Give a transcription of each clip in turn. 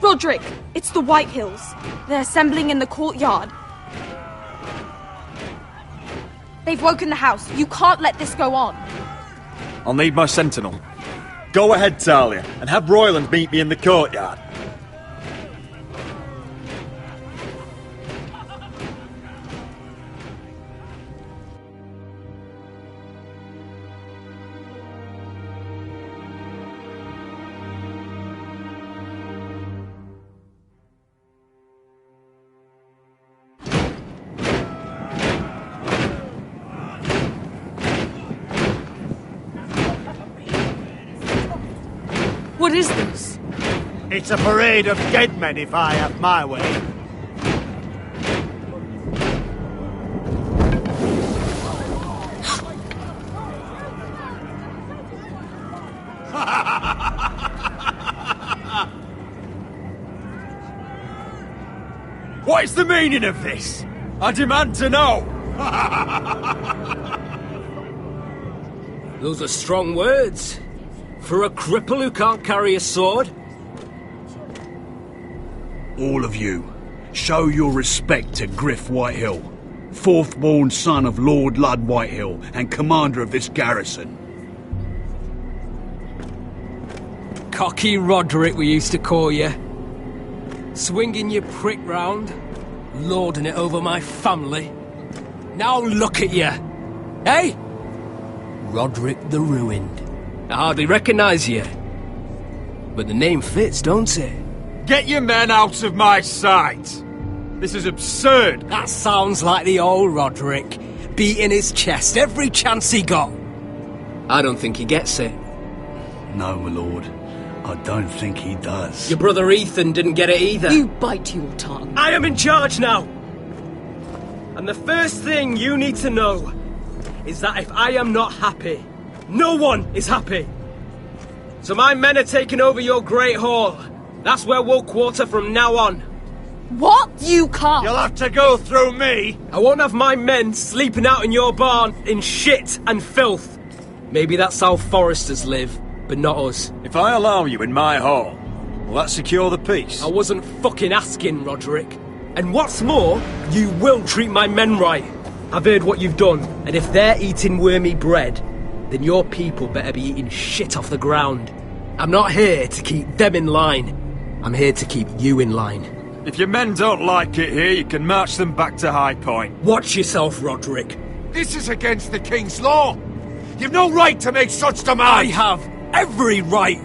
Roderick, it's the Whitehills. They're assembling in the courtyard. They've woken the house. You can't let this go on. I'll need my sentinel. Go ahead, Talia, and have Royland meet me in the courtyard. What is this? It's a parade of dead men, if I have my way. What is the meaning of this? I demand to know! Those are strong words. For a cripple who can't carry a sword? All of you, show your respect to Griff Whitehill, fourth-born son of Lord Ludd Whitehill and commander of this garrison. Cocky Roderick, we used to call you. Swinging your prick round, lording it over my family. Now look at you! Hey? Roderick the Ruined. I hardly recognise you. But the name fits, don't it? Get your men out of my sight! This is absurd! That sounds like the old Roderick, beating his chest every chance he got. I don't think he gets it. No, my lord. I don't think he does. Your brother Ethan didn't get it either. You bite your tongue. I am in charge now! And the first thing you need to know is that if I am not happy, no one is happy. So my men are taking over your Great Hall. That's where we'll quarter from now on. What? You can't! You'll have to go through me! I won't have my men sleeping out in your barn in shit and filth. Maybe that's how foresters live, but not us. If I allow you in my hall, will that secure the peace? I wasn't fucking asking, Roderick. And what's more, you will treat my men right. I've heard what you've done, and if they're eating wormy bread, then your people better be eating shit off the ground. I'm not here to keep them in line. I'm here to keep you in line. If your men don't like it here, you can march them back to High Point. Watch yourself, Roderick. This is against the King's law! You've no right to make such demands! I have every right!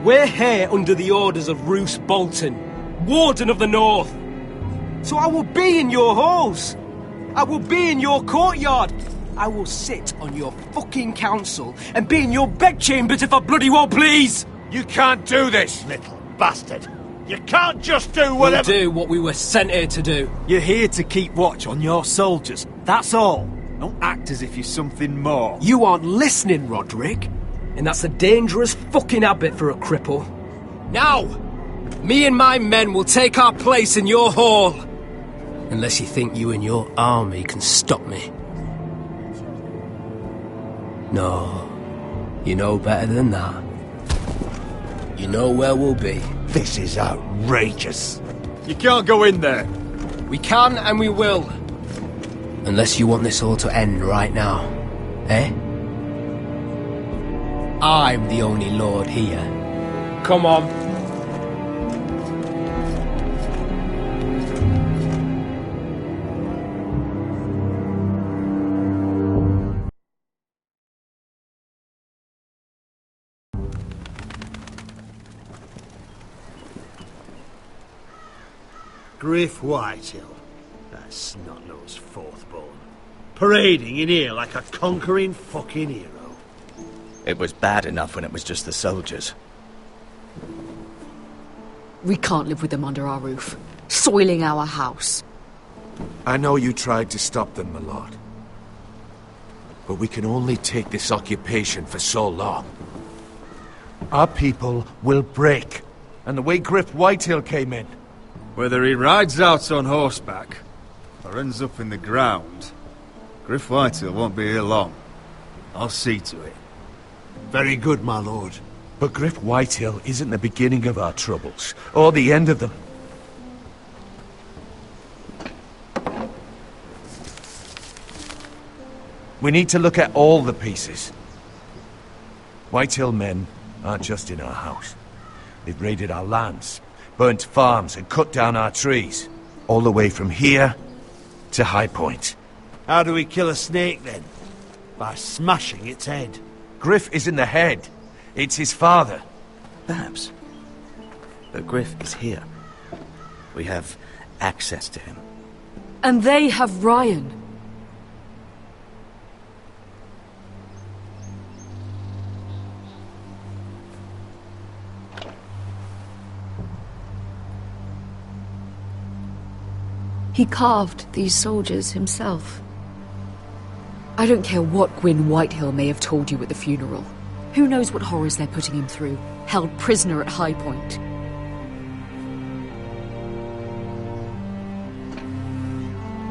We're here under the orders of Roose Bolton, Warden of the North. So I will be in your halls. I will be in your courtyard. I will sit on your fucking council and be in your bedchambers if I bloody well please! You can't do this, little bastard! You can't just do whatever— We'll do what we were sent here to do. You're here to keep watch on your soldiers, that's all. Don't act as if you're something more. You aren't listening, Roderick. And that's a dangerous fucking habit for a cripple. Now, me and my men will take our place in your hall. Unless you think you and your army can stop me. No, you know better than that. You know where we'll be. This is outrageous. You can't go in there. We can and we will. Unless you want this all to end right now. Eh? I'm the only lord here. Come on. Griff Whitehill, that snot-nosed fourth-born, parading in here like a conquering fucking hero. It was bad enough when it was just the soldiers. We can't live with them under our roof, soiling our house. I know you tried to stop them, my lord. But we can only take this occupation for so long. Our people will break. And the way Griff Whitehill came in. Whether he rides out on horseback or ends up in the ground, Griff Whitehill won't be here long. I'll see to it. Very good, my lord. But Griff Whitehill isn't the beginning of our troubles, or the end of them. We need to look at all the pieces. Whitehill men aren't just in our house. They've raided our lands, burnt farms and cut down our trees. All the way from here to High Point. How do we kill a snake, then? By smashing its head. Griff isn't the head. It's his father. Perhaps. But Griff is here. We have access to him. And they have Ryan. He carved these soldiers himself. I don't care what Gwyn Whitehill may have told you at the funeral. Who knows what horrors they're putting him through, held prisoner at High Point.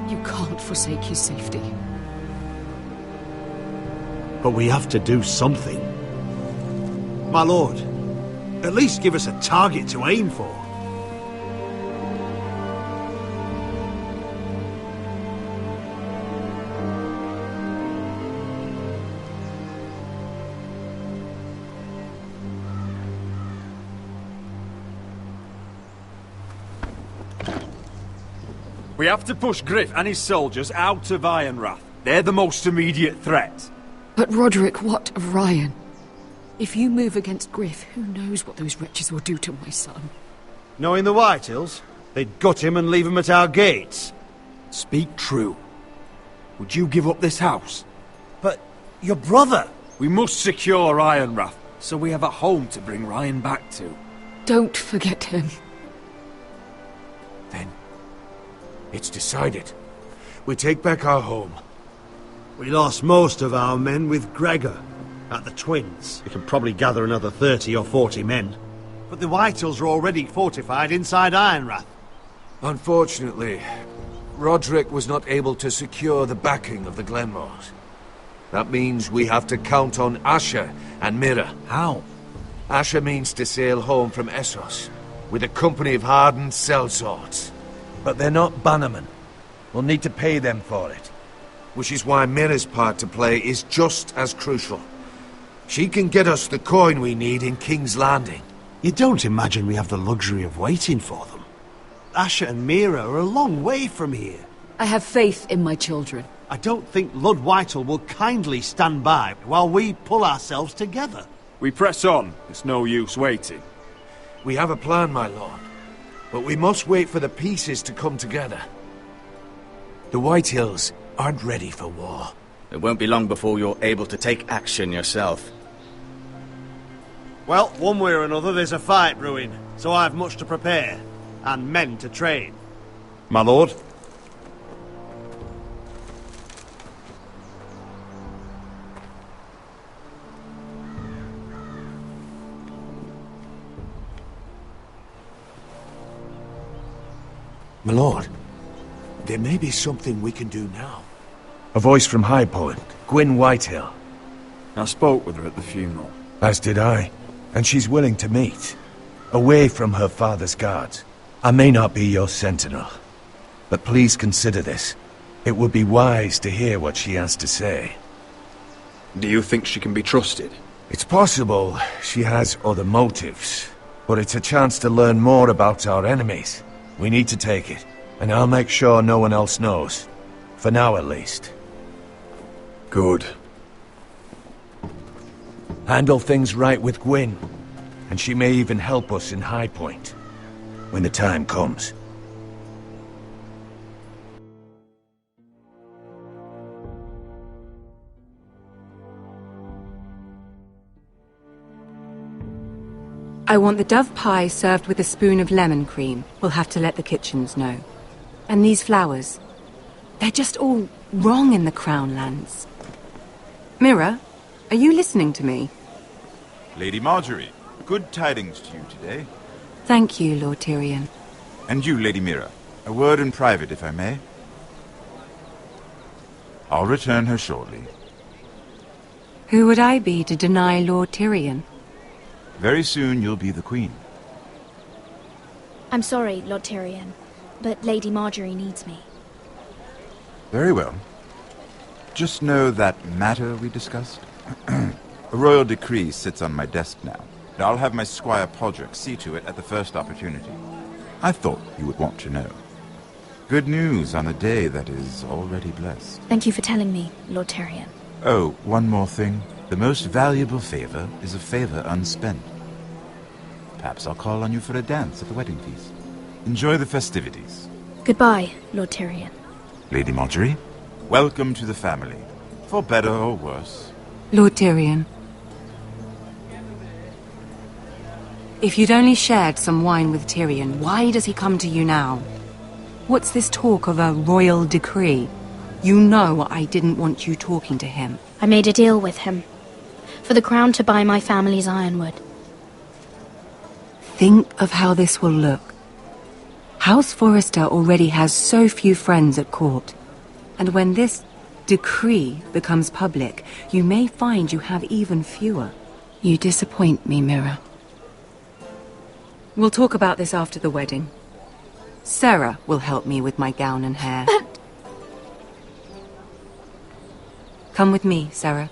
You can't forsake his safety. But we have to do something. My lord, at least give us a target to aim for. We have to push Griff and his soldiers out of Ironrath. They're the most immediate threat. But Roderick, what of Ryan? If you move against Griff, who knows what those wretches will do to my son? Knowing the Whitehills, they'd gut him and leave him at our gates. Speak true. Would you give up this house? But your brother... We must secure Ironrath, so we have a home to bring Ryan back to. Don't forget him. Then, it's decided. We take back our home. We lost most of our men with Gregor at the Twins. We can probably gather another 30 or 40 men. But the Whitehills are already fortified inside Ironrath. Unfortunately, Roderick was not able to secure the backing of the Glenmores. That means we have to count on Asher and Mira. How? Asher means to sail home from Essos with a company of hardened sellswords. But they're not bannermen. We'll need to pay them for it. Which is why Mira's part to play is just as crucial. She can get us the coin we need in King's Landing. You don't imagine we have the luxury of waiting for them? Asher and Mira are a long way from here. I have faith in my children. I don't think Lud Whitehill will kindly stand by while we pull ourselves together. We press on. It's no use waiting. We have a plan, my lord. But we must wait for the pieces to come together. The Whitehills aren't ready for war. It won't be long before you're able to take action yourself. Well, one way or another there's a fight brewing, so I've much to prepare, and men to train. My lord? My lord, there may be something we can do now. A voice from High Point, Gwyn Whitehill. I spoke with her at the funeral. As did I. And she's willing to meet. Away from her father's guards. I may not be your sentinel. But please consider this. It would be wise to hear what she has to say. Do you think she can be trusted? It's possible she has other motives. But it's a chance to learn more about our enemies. We need to take it. And I'll make sure no one else knows. For now, at least. Good. Handle things right with Gwyn. And she may even help us in High Point. When the time comes. I want the dove pie served with a spoon of lemon cream. We'll have to let the kitchens know. And these flowers. They're just all wrong in the Crown lands. Mira, are you listening to me? Lady Marjorie, good tidings to you today. Thank you, Lord Tyrion. And you, Lady Mira. A word in private, if I may. I'll return her shortly. Who would I be to deny Lord Tyrion? Very soon you'll be the queen. I'm sorry, Lord Tyrion, but Lady Marjorie needs me. Very well. Just know that matter we discussed? A royal decree sits on my desk now. And I'll have my Squire Podrick see to it at the first opportunity. I thought you would want to know. Good news on a day that is already blessed. Thank you for telling me, Lord Tyrion. Oh, one more thing. The most valuable favor is a favor unspent. Perhaps I'll call on you for a dance at the wedding feast. Enjoy the festivities. Goodbye, Lord Tyrion. Lady Marjorie, welcome to the family. For better or worse. Lord Tyrion. If you'd only shared some wine with Tyrion, why does he come to you now? What's this talk of a royal decree? You know I didn't want you talking to him. I made a deal with him. For the crown to buy my family's ironwood. Think of how this will look. House Forrester already has so few friends at court. And when this decree becomes public, you may find you have even fewer. You disappoint me, Mira. We'll talk about this after the wedding. Sarah will help me with my gown and hair. But... Come with me, Sarah.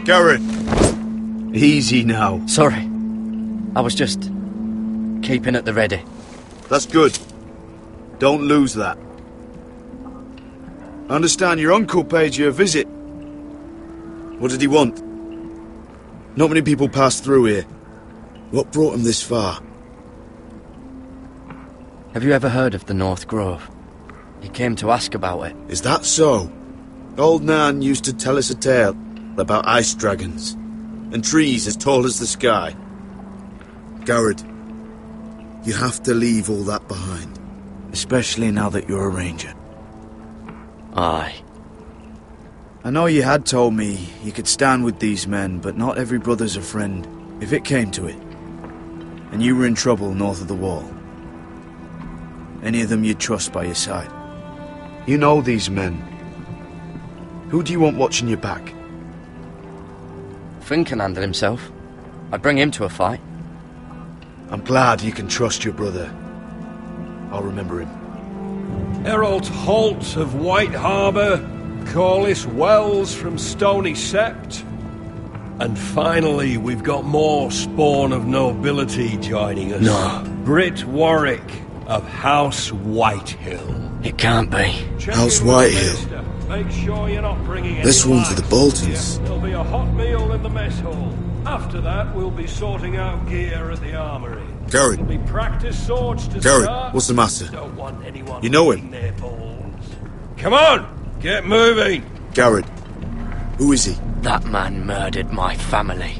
Garrett! Easy now. Sorry. I was just keeping at the ready. That's good. Don't lose that. I understand your uncle paid you a visit. What did he want? Not many people pass through here. What brought him this far? Have you ever heard of the North Grove? He came to ask about it. Is that so? Old Nan used to tell us a tale about ice dragons and trees as tall as the sky. Garrett, you have to leave all that behind. Especially now that you're a ranger. Aye. I know you had told me you could stand with these men, but not every brother's a friend, if it came to it. And you were in trouble north of the wall. Any of them you'd trust by your side. You know these men. Who do you want watching your back? Finn can handle himself. I'd bring him to a fight. I'm glad you can trust your brother. I'll remember him. Errol Holt of White Harbour, Corliss Wells from Stony Sept. And finally, we've got more spawn of nobility joining us. No. Britt Warwick of House Whitehill. It can't be. House Whitehill. Make sure you're not bringing This any one's for the lights. Boltons. There'll be a hot meal in the mess hall. After that, we'll be sorting out gear at the armory. Garrett. There'll be practice swords to Garrett, start. what's the matter? Don't want anyone You know him? licking their balls. Come on, get moving. Garrett. Who is he? That man murdered my family.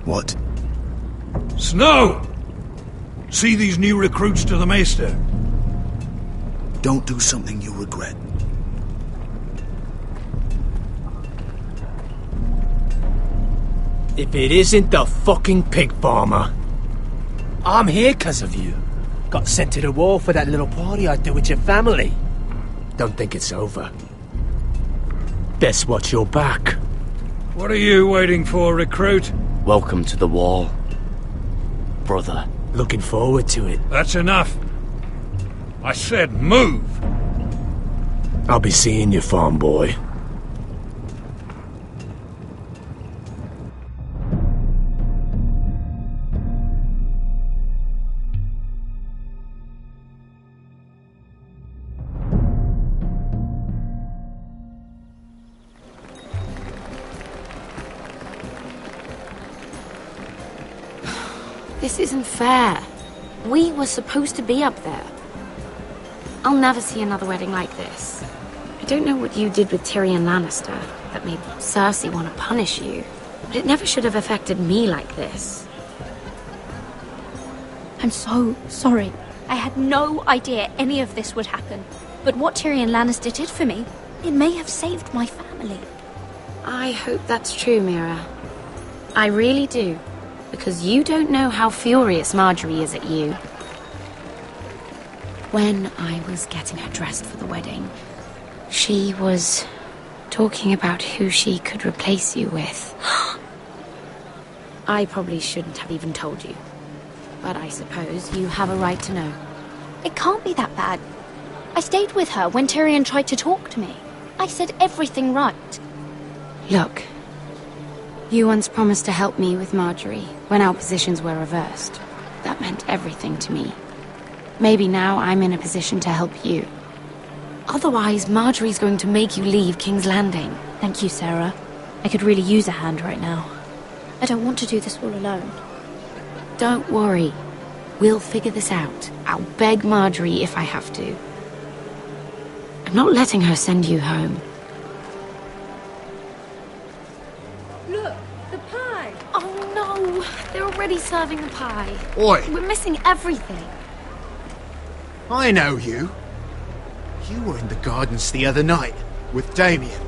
What? Snow! See these new recruits to the Maester? Don't do something you'll regret. If it isn't the fucking pig farmer. I'm here 'cause of you. Got sent to the war for that little party I did with your family. Don't think it's over. Best watch your back. What are you waiting for, recruit? Welcome to the wall, brother. Looking forward to it. That's enough. I said move. I'll be seeing you, farm boy. This isn't fair. We were supposed to be up there. I'll never see another wedding like this. I don't know what you did with Tyrion Lannister that made Cersei want to punish you, but it never should have affected me like this. I'm so sorry. I had no idea any of this would happen. But what Tyrion Lannister did for me, it may have saved my family. I hope that's true, Mira. I really do. Because you don't know how furious Marjorie is at you. When I was getting her dressed for the wedding, she was talking about who she could replace you with. I probably shouldn't have even told you. But I suppose you have a right to know. It can't be that bad. I stayed with her when Tyrion tried to talk to me. I said everything right. Look, you once promised to help me with Marjorie when our positions were reversed. That meant everything to me. Maybe now I'm in a position to help you. Otherwise, Marjorie's going to make you leave King's Landing. Thank you, Sarah. I could really use a hand right now. I don't want to do this all alone. Don't worry. We'll figure this out. I'll beg Marjorie if I have to. I'm not letting her send you home. Look, the pie! Oh no! They're already serving the pie. Oi! We're missing everything. I know you. You were in the gardens the other night with Damien.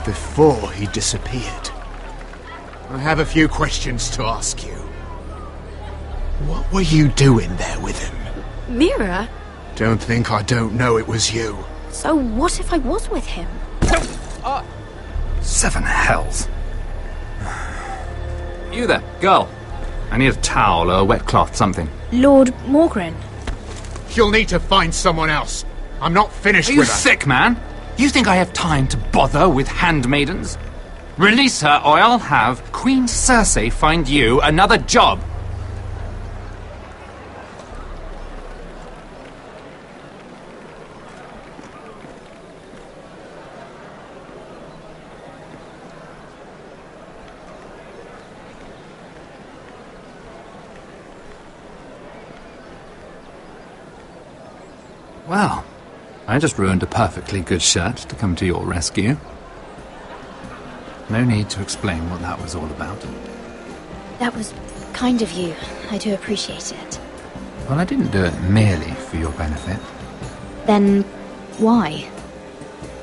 Before he disappeared. I have a few questions to ask you. What were you doing there with him? Mira? Don't think I don't know it was you. So what if I was with him? Seven hells. You there, girl. I need a towel or a wet cloth, something. Lord Morgren. You'll need to find someone else. I'm not finished Are you with her. sick, man? You think I have time to bother with handmaidens? Release her, or I'll have Queen Cersei find you another job. Well, I just ruined a perfectly good shirt to come to your rescue. No need to explain what that was all about. That was kind of you. I do appreciate it. Well, I didn't do it merely for your benefit. Then why?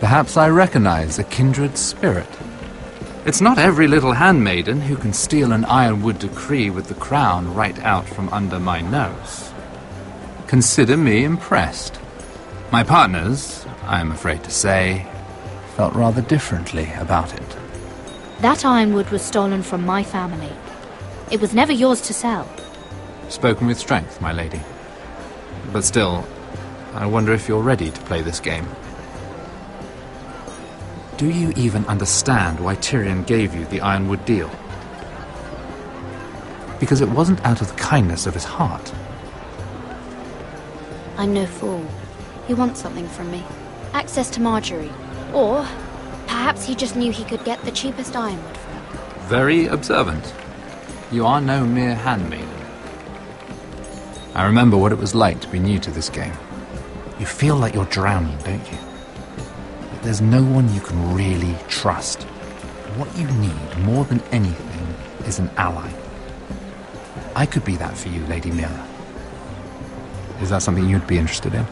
Perhaps I recognize a kindred spirit. It's not every little handmaiden who can steal an ironwood decree with the crown right out from under my nose. Consider me impressed. My partners, I am afraid to say, felt rather differently about it. That ironwood was stolen from my family. It was never yours to sell. Spoken with strength, my lady. But still, I wonder if you're ready to play this game. Do you even understand why Tyrion gave you the ironwood deal? Because it wasn't out of the kindness of his heart. I'm no fool. He wants something from me. Access to Marjorie. Or perhaps he just knew he could get the cheapest ironwood for her. Very observant. You are no mere handmaiden. I remember what it was like to be new to this game. You feel like you're drowning, don't you? But there's no one you can really trust. What you need, more than anything, is an ally. I could be that for you, Lady Mira. Is that something you'd be interested in?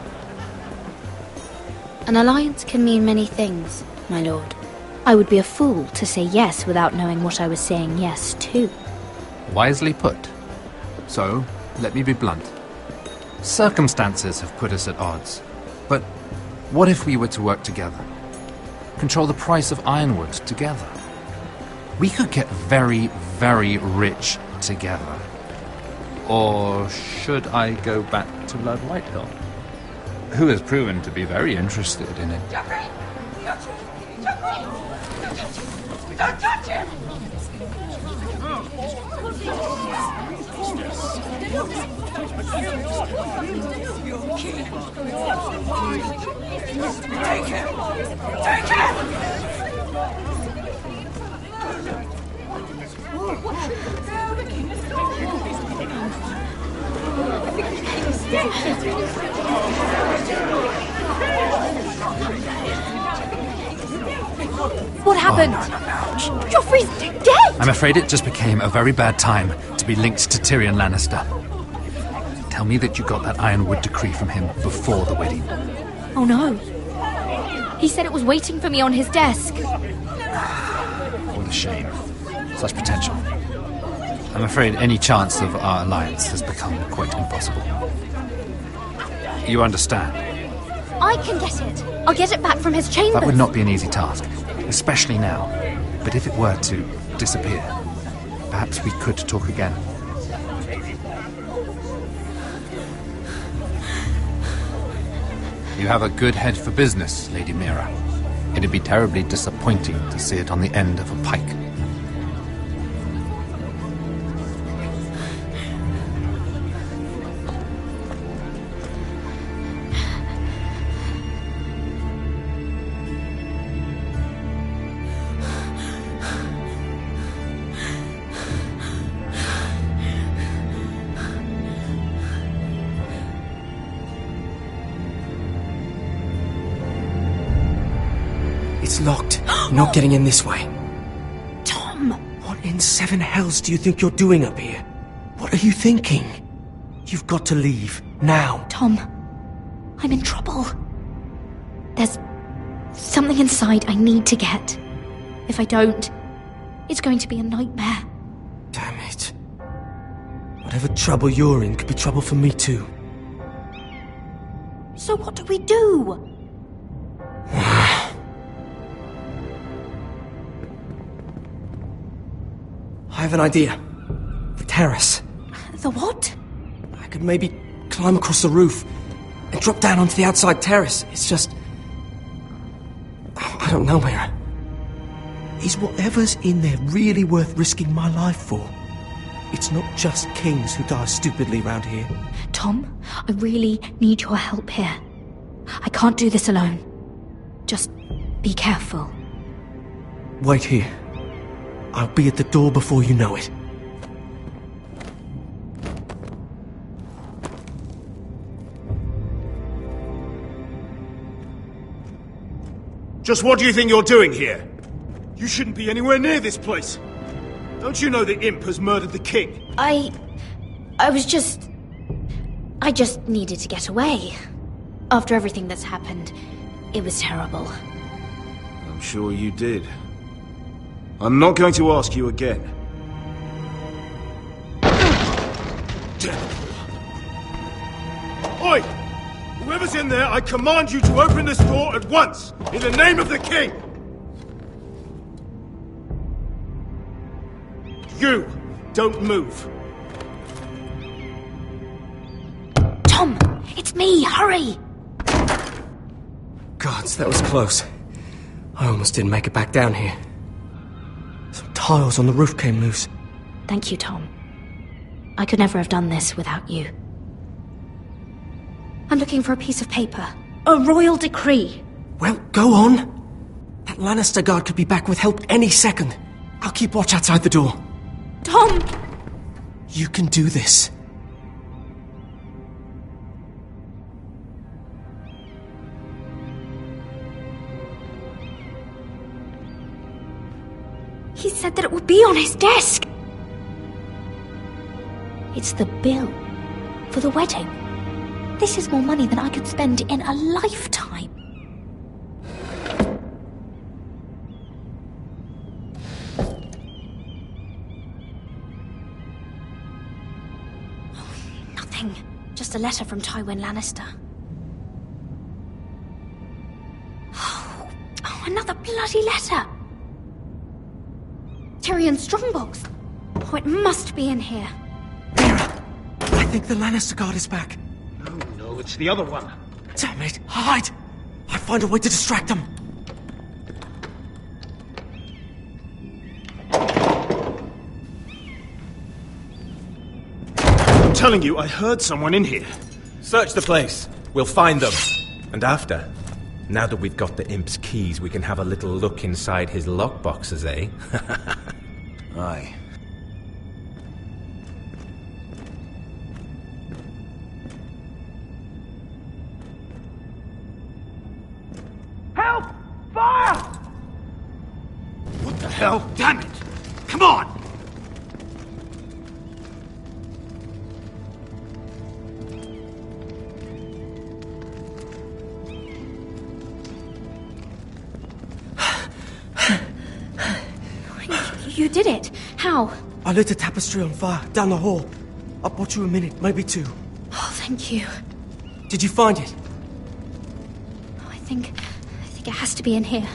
An alliance can mean many things, my lord. I would be a fool to say yes without knowing what I was saying yes to. Wisely put. So, let me be blunt. Circumstances have put us at odds. But what if we were to work together? Control the price of ironwood together? We could get very, very rich together. Or should I go back to Lord Whitehill, who has proven to be very interested in it? Don't touch him! Take him! Take him! What happened? Joffrey's dead! I'm afraid it just became a very bad time to be linked to Tyrion Lannister. Tell me that you got that Ironwood decree from him before the wedding. Oh no. He said it was waiting for me on his desk. What a shame. Such potential. I'm afraid any chance of our alliance has become quite impossible. You understand? I can get it. I'll get it back from his chambers. That would not be an easy task, especially now. But if it were to disappear, perhaps we could talk again. You have a good head for business, Lady Mira. It'd be terribly disappointing to see it on the end of a pike. It's locked. Not getting in this way. Tom! What in seven hells do you think you're doing up here? What are you thinking? You've got to leave. Now. Tom, I'm in trouble. There's something inside I need to get. If I don't, it's going to be a nightmare. Damn it. Whatever trouble you're in could be trouble for me too. So what do we do? I have an idea. The terrace. The what? I could maybe climb across the roof and drop down onto the outside terrace. It's just... I don't know, Mira. Is whatever's in there really worth risking my life for? It's not just kings who die stupidly round here. Tom, I really need your help here. I can't do this alone. Just be careful. Wait here. I'll be at the door before you know it. Just what do you think you're doing here? You shouldn't be anywhere near this place. Don't you know the imp has murdered the king? I just needed to get away. After everything that's happened, it was terrible. I'm sure you did. I'm not going to ask you again. Oi! Whoever's in there, I command you to open this door at once! In the name of the king! You! Don't move! Tom! It's me! Hurry! Gods, that was close. I almost didn't make it back down here. Some tiles on the roof came loose. Thank you, Tom. I could never have done this without you. I'm looking for a piece of paper. A royal decree. Well, go on. That Lannister guard could be back with help any second. I'll keep watch outside the door. Tom! You can do this. He said that it would be on his desk. It's the bill for the wedding. This is more money than I could spend in a lifetime. Nothing. Just a letter from Tywin Lannister. Oh, another bloody letter. Tyrion's strongbox. Oh, it must be in here. Mira, I think the Lannister guard is back. No, it's the other one. Damn it, hide! I'll find a way to distract them. I'm telling you, I heard someone in here. Search the place. We'll find them. And after, now that we've got the imp's keys, we can have a little look inside his lockboxes, eh? Aye. Help! Fire! What the hell? Damn it! Come on! You did it. How? I lit a tapestry on fire down the hall. I bought you a minute, maybe 2. Oh, thank you. Did you find it? I think it has to be in here.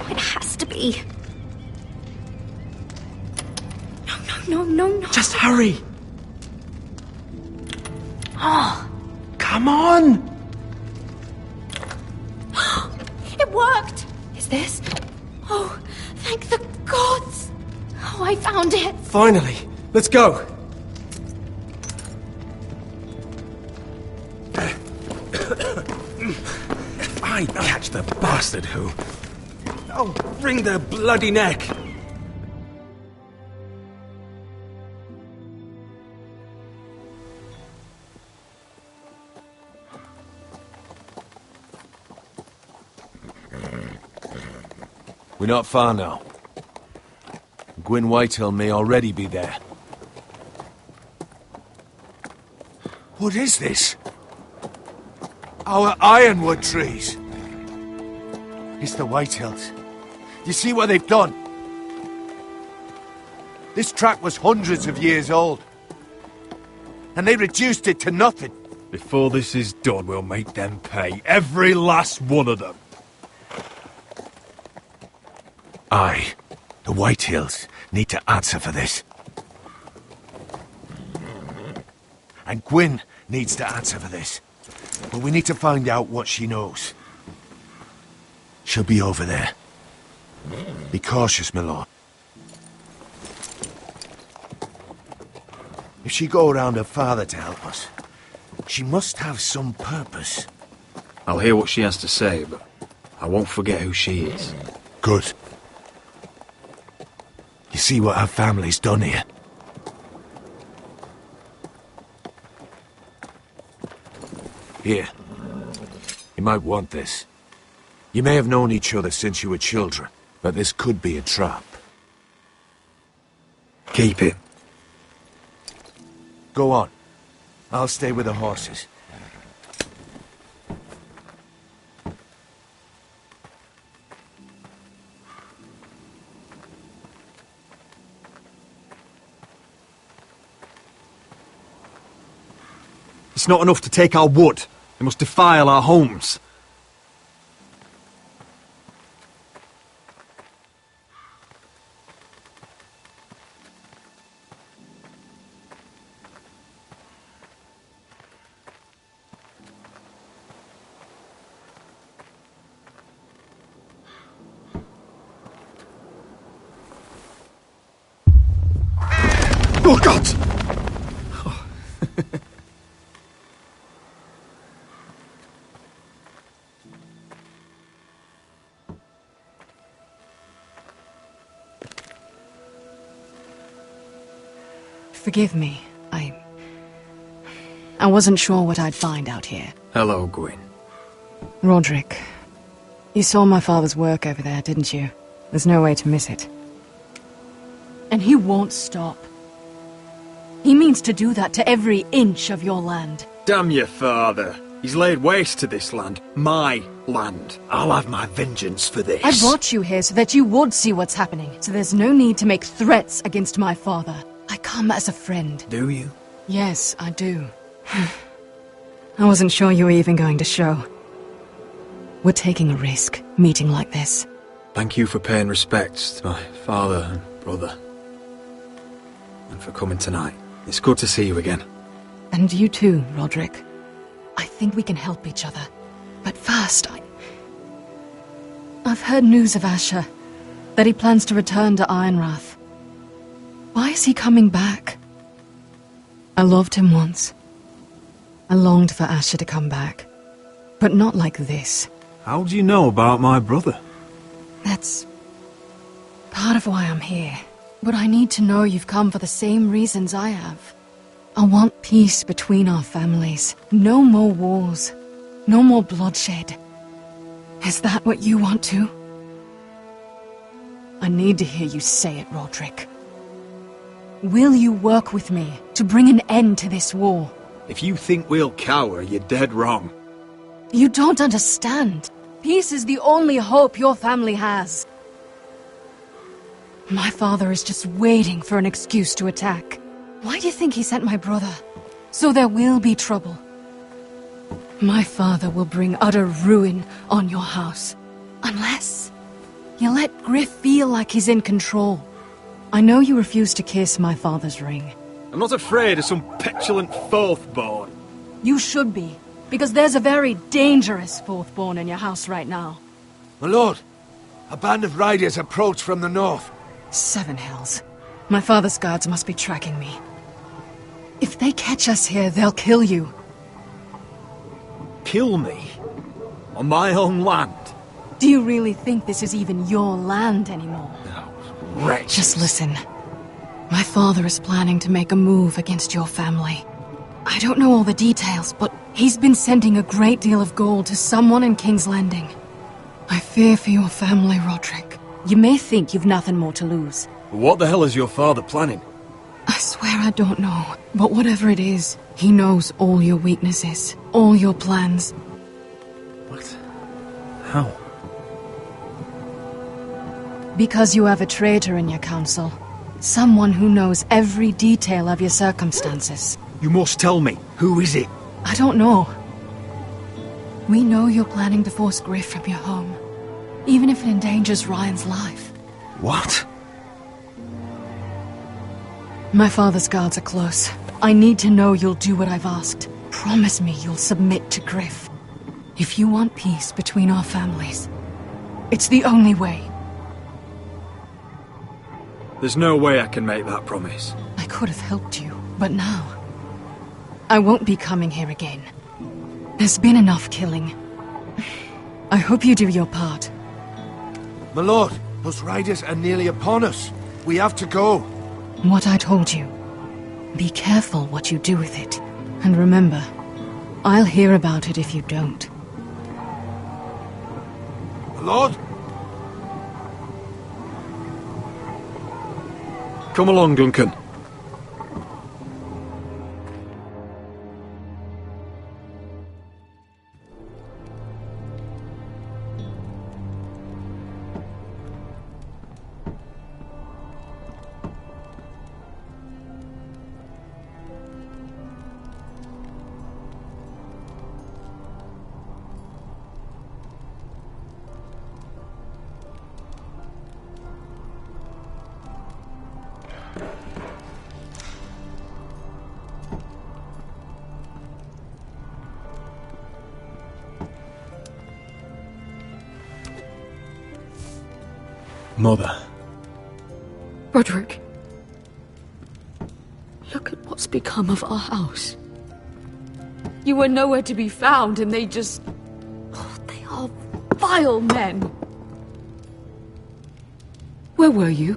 It has to be. No. Just hurry. Oh. Come on! It worked! Is this? Oh, thank the gods! Oh, I found it! Finally! Let's go! I catch the bastard who... I'll wring their bloody neck! We're not far now. Gwyn Whitehill may already be there. What is this? Our ironwood trees. It's the Whitehills. You see what they've done? This track was hundreds of years old. And they reduced it to nothing. Before this is done, we'll make them pay. Every last one of them. Aye. The Whitehills need to answer for this. And Gwyn needs to answer for this. But we need to find out what she knows. She'll be over there. Be cautious, my lord. If she go around her father to help us, she must have some purpose. I'll hear what she has to say, but I won't forget who she is. Good. You see what our family's done here? Here. You might want this. You may have known each other since you were children, but this could be a trap. Keep it. Go on. I'll stay with the horses. It's not enough to take our wood. They must defile our homes. Oh, God! Forgive me. I wasn't sure what I'd find out here. Hello, Gwyn. Roderick, you saw my father's work over there, didn't you? There's no way to miss it. And he won't stop. He means to do that to every inch of your land. Damn your father. He's laid waste to this land. My land. I'll have my vengeance for this. I brought you here so that you would see what's happening. So there's no need to make threats against my father. I come as a friend. Do you? Yes, I do. I wasn't sure you were even going to show. We're taking a risk, meeting like this. Thank you for paying respects to my father and brother. And for coming tonight. It's good to see you again. And you too, Roderick. I think we can help each other. But first, I've heard news of Asher. That he plans to return to Ironrath. Why is he coming back? I loved him once. I longed for Asher to come back. But not like this. How do you know about my brother? That's part of why I'm here. But I need to know you've come for the same reasons I have. I want peace between our families. No more wars. No more bloodshed. Is that what you want too? I need to hear you say it, Roderick. Will you work with me to bring an end to this war? If you think we'll cower, you're dead wrong. You don't understand. Peace is the only hope your family has. My father is just waiting for an excuse to attack. Why do you think he sent my brother? So there will be trouble. My father will bring utter ruin on your house. Unless you let Griff feel like he's in control. I know you refuse to kiss my father's ring. I'm not afraid of some petulant fourthborn. You should be, because there's a very dangerous fourthborn in your house right now. My lord, a band of riders approach from the north. 7 hells. My father's guards must be tracking me. If they catch us here, they'll kill you. Kill me? On my own land? Do you really think this is even your land anymore? Wretches. Just listen. My father is planning to make a move against your family. I don't know all the details, but he's been sending a great deal of gold to someone in King's Landing. I fear for your family, Roderick. You may think you've nothing more to lose. What the hell is your father planning? I swear I don't know, but whatever it is, he knows all your weaknesses, all your plans. What? How? Because you have a traitor in your council. Someone who knows every detail of your circumstances. You must tell me. Who is it? I don't know. We know you're planning to force Griff from your home, even if it endangers Ryan's life. What? My father's guards are close. I need to know you'll do what I've asked. Promise me you'll submit to Griff. If you want peace between our families, it's the only way. There's no way I can make that promise. I could have helped you, but now I won't be coming here again. There's been enough killing. I hope you do your part. My lord, those riders are nearly upon us. We have to go. What I told you. Be careful what you do with it. And remember, I'll hear about it if you don't. My lord? Come along, Duncan. Mother. Roderick. Look at what's become of our house. You were nowhere to be found, and they just... Oh, they are vile men. Where were you?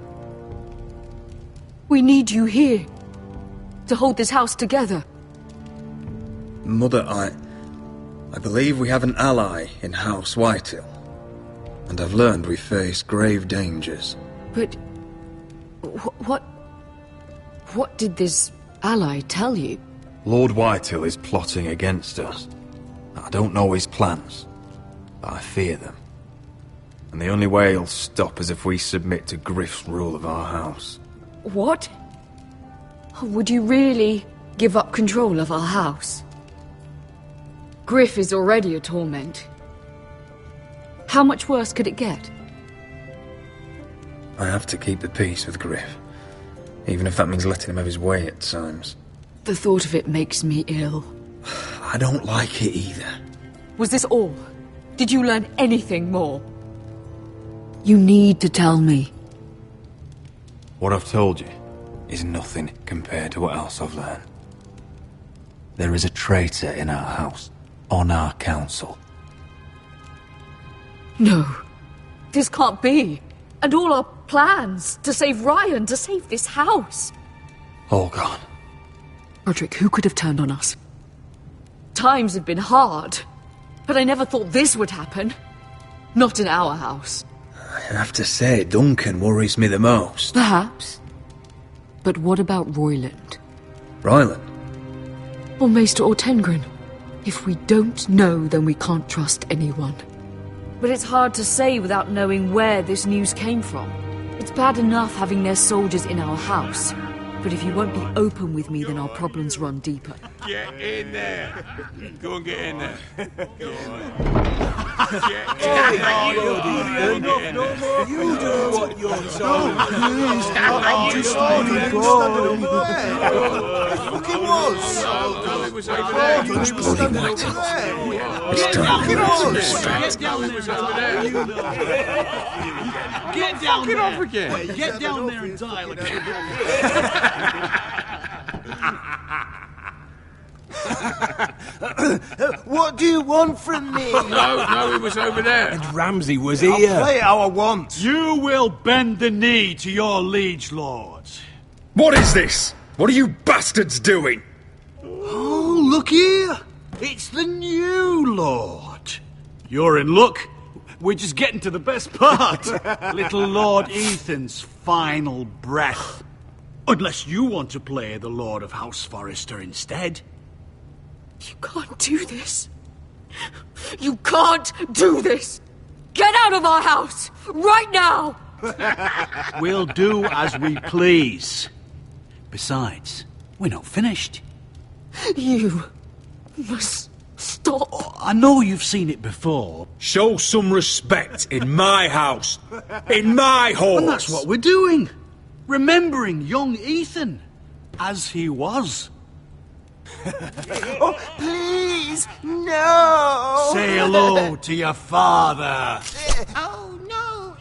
We need you here. To hold this house together. Mother, I believe we have an ally in House Whitehill. And I've learned we face grave dangers. But... What did this ally tell you? Lord Whitehill is plotting against us. I don't know his plans, but I fear them. And the only way he'll stop is if we submit to Griff's rule of our house. What? Would you really give up control of our house? Griff is already a torment. How much worse could it get? I have to keep the peace with Griff, even if that means letting him have his way at times. The thought of it makes me ill. I don't like it either. Was this all? Did you learn anything more? You need to tell me. What I've told you is nothing compared to what else I've learned. There is a traitor in our house, on our council. No, this can't be. And all our plans to save Ryan, to save this house. All gone. Roderick, who could have turned on us? Times have been hard, but I never thought this would happen. Not in our house. I have to say, Duncan worries me the most. Perhaps. But what about Royland? Ryland? Or Maester or Tengrin? If we don't know, then we can't trust anyone. But it's hard to say without knowing where this news came from. It's bad enough having their soldiers in our house. But if you won't be open with me, then our problems run deeper. Get in there. Go and get in there. You do what you're told. Fucking was. Those bloody Whitehills. It's time to get some respect. Get down there. Off again. Get down there and die like What do you want from me? No, he was over there. And Ramsay was I'll here. play it how I want. You will bend the knee to your liege lord. What is this? What are you bastards doing? Oh, look here. It's the new lord. You're in luck. We're just getting to the best part. Little Lord Ethan's final breath. Unless you want to play the Lord of House Forrester instead. You can't do this. You can't do this. Get out of our house, right now! We'll do as we please. Besides, we're not finished. You must stop. Oh, I know you've seen it before. Show some respect in my house. In my hall. And that's what we're doing. Remembering young Ethan. As he was. Oh, please, no! Say hello to your father. Oh, no,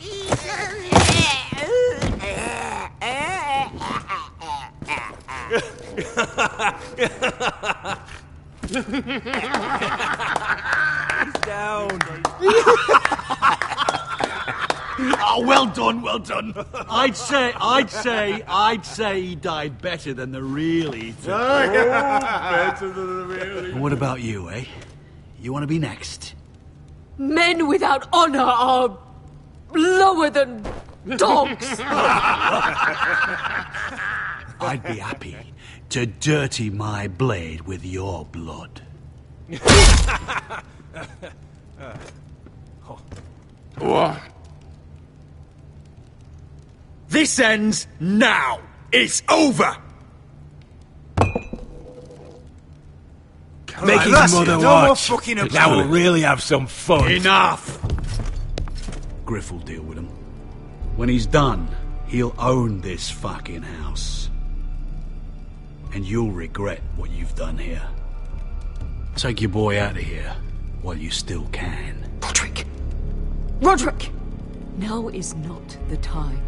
Down. Oh, well done, well done. I'd say he died better than the real Ethan. Better than the real. What about you, eh? You want to be next? Men without honor are lower than dogs. I'd be happy to dirty my blade with your blood. What? This ends now. It's over. Make his mother no more watch. fucking about Now we'll it. really have some fun. Enough! Griff will deal with him. When he's done, he'll own this fucking house. And you'll regret what you've done here. Take your boy out of here while you still can. Roderick! Roderick! Now is not the time.